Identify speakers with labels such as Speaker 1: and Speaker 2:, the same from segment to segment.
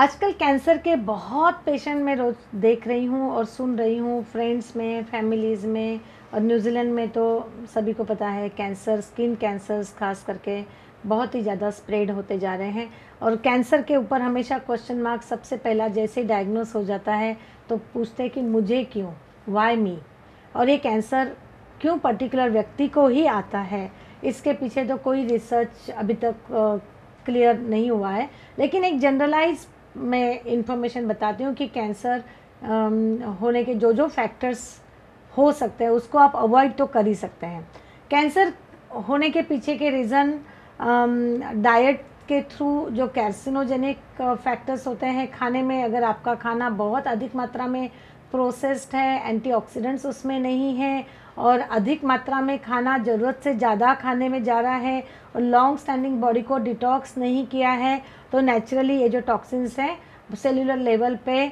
Speaker 1: आजकल कैंसर के बहुत पेशेंट मैं रोज़ देख रही हूँ और सुन रही हूँ, फ्रेंड्स में, फैमिलीज़ में। और न्यूजीलैंड में तो सभी को पता है कैंसर, स्किन कैंसर्स खास करके बहुत ही ज़्यादा स्प्रेड होते जा रहे हैं। और कैंसर के ऊपर हमेशा क्वेश्चन मार्क सबसे पहला जैसे ही डायग्नोस हो जाता है तो पूछते हैं कि मुझे क्यों, वाई मी। और ये कैंसर क्यों पर्टिकुलर व्यक्ति को ही आता है, इसके पीछे तो कोई रिसर्च अभी तक क्लियर नहीं हुआ है। लेकिन एक जनरलाइज मैं इन्फॉर्मेशन बताती हूँ कि कैंसर होने के जो जो फैक्टर्स हो सकते हैं उसको आप अवॉइड तो कर ही सकते हैं। कैंसर होने के पीछे के रीज़न डाइट के थ्रू जो कार्सिनोजेनिक फैक्टर्स होते हैं, खाने में अगर आपका खाना बहुत अधिक मात्रा में प्रोसेस्ड है, एंटीऑक्सीडेंट्स उसमें नहीं है और अधिक मात्रा में खाना ज़रूरत से ज़्यादा खाने में जा रहा है और लॉन्ग स्टैंडिंग बॉडी को डिटॉक्स नहीं किया है, तो नेचुरली ये जो टॉक्सिन्स हैं सेलुलर लेवल पे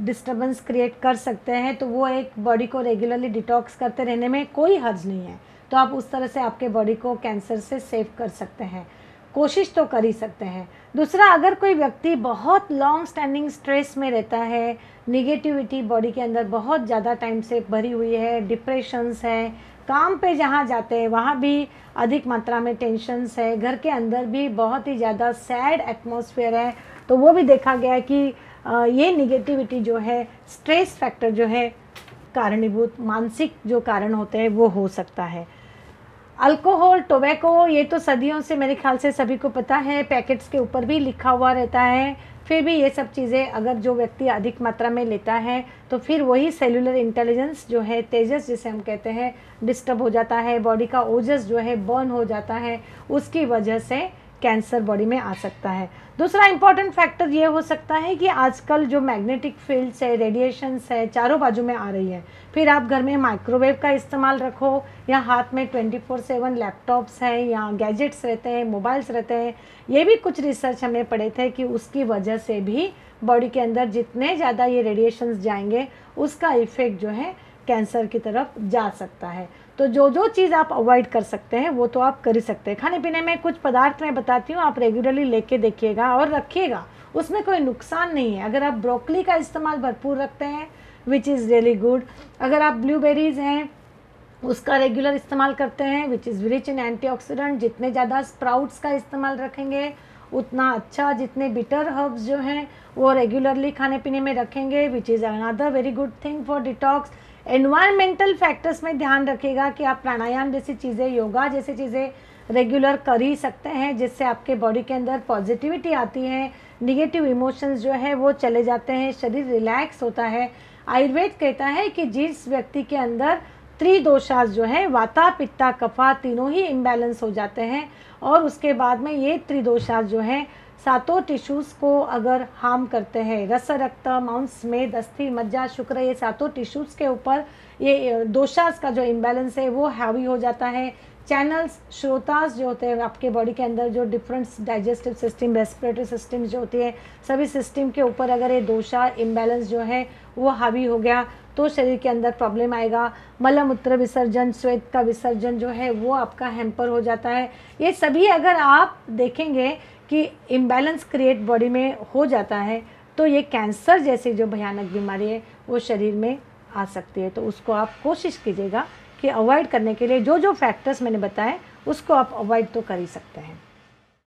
Speaker 1: डिस्टर्बेंस क्रिएट कर सकते हैं। तो वो एक बॉडी को रेगुलरली डिटॉक्स करते रहने में कोई हर्ज नहीं है। तो आप उस तरह से आपके बॉडी को कैंसर से सेव कर सकते हैं, कोशिश तो कर ही सकते हैं। दूसरा, अगर कोई व्यक्ति बहुत लॉन्ग स्टैंडिंग स्ट्रेस में रहता है, निगेटिविटी बॉडी के अंदर बहुत ज़्यादा टाइम से भरी हुई है, डिप्रेशंस है, काम पे जहाँ जाते हैं वहाँ भी अधिक मात्रा में टेंशन्स है, घर के अंदर भी बहुत ही ज़्यादा सैड एटमॉस्फेयर है, तो वो भी देखा गया है कि ये निगेटिविटी जो है, स्ट्रेस फैक्टर जो है, कारणीभूत मानसिक जो कारण होते हैं वो हो सकता है। अल्कोहल, टोबैको, ये तो सदियों से मेरे ख्याल से सभी को पता है, पैकेट्स के ऊपर भी लिखा हुआ रहता है। फिर भी ये सब चीज़ें अगर जो व्यक्ति अधिक मात्रा में लेता है तो फिर वही सेलुलर इंटेलिजेंस जो है, तेजस जिसे हम कहते हैं, डिस्टर्ब हो जाता है, बॉडी का ओजस जो है बर्न हो जाता है, उसकी वजह से कैंसर बॉडी में आ सकता है। दूसरा इंपॉर्टेंट फैक्टर ये हो सकता है कि आजकल जो मैग्नेटिक फील्ड्स है, रेडिएशंस है, चारों बाजू में आ रही है। फिर आप घर में माइक्रोवेव का इस्तेमाल रखो या हाथ में 24/7 लैपटॉप्स हैं या गैजेट्स रहते हैं, मोबाइल्स रहते हैं, ये भी कुछ रिसर्च हमने पढ़े थे कि उसकी वजह से भी बॉडी के अंदर जितने ज़्यादा ये रेडिएशंस जाएंगे उसका इफ़ेक्ट जो है कैंसर की तरफ जा सकता है। तो जो जो चीज़ आप अवॉइड कर सकते हैं वो तो आप कर ही सकते हैं। खाने पीने में कुछ पदार्थ मैं बताती हूँ, आप रेगुलरली लेके देखिएगा और रखिएगा, उसमें कोई नुकसान नहीं है। अगर आप ब्रोकली का इस्तेमाल भरपूर रखते हैं विच इज़ रियली गुड, अगर आप ब्लूबेरीज़ हैं उसका रेगुलर इस्तेमाल करते हैं which is rich in antioxidant, जितने ज़्यादा स्प्राउट्स का इस्तेमाल रखेंगे उतना अच्छा, जितने बिटर हर्ब्स जो हैं वो रेगुलरली खाने पीने में रखेंगे which is another very good thing for detox. Environmental factors में ध्यान रखिएगा कि आप प्राणायाम जैसी चीज़ें, योगा जैसी चीज़ें रेगुलर कर ही सकते हैं जिससे आपके बॉडी के अंदर पॉजिटिविटी आती है, निगेटिव इमोशंस जो है वो चले जाते हैं, शरीर रिलैक्स होता है। आयुर्वेद कहता है कि जिस व्यक्ति के अंदर त्रिदोषास जो है, वाता पित्ता कफा, तीनों ही इम्बैलेंस हो जाते हैं और उसके बाद में ये त्रिदोषास जो है सातों टिश्यूज़ को अगर हार्म करते हैं, रस, रक्त, मांस, मेद, अस्थि, मज्जा, शुक्र, ये सातों टिश्यूज़ के ऊपर ये दोषास का जो इम्बैलेंस है वो हावी हो जाता है। चैनल्स, श्रोतास जो होते हैं आपके बॉडी के अंदर, जो different digestive system, respiratory system जो होती है, सभी सिस्टम के ऊपर अगर ये दोषा इम्बैलेंस जो है वो हावी हो गया तो शरीर के अंदर प्रॉब्लम आएगा। मलमूत्र विसर्जन, श्वेत का विसर्जन जो है वो आपका हैम्पर हो जाता है। ये सभी अगर आप देखेंगे कि इम्बैलेंस क्रिएट बॉडी में हो जाता है तो ये कैंसर जैसी जो भयानक बीमारी है वो शरीर में आ सकती है। तो उसको आप कोशिश कीजिएगा कि अवॉइड करने के लिए जो जो फैक्टर्स मैंने बताए उसको आप अवॉइड तो कर ही सकते हैं।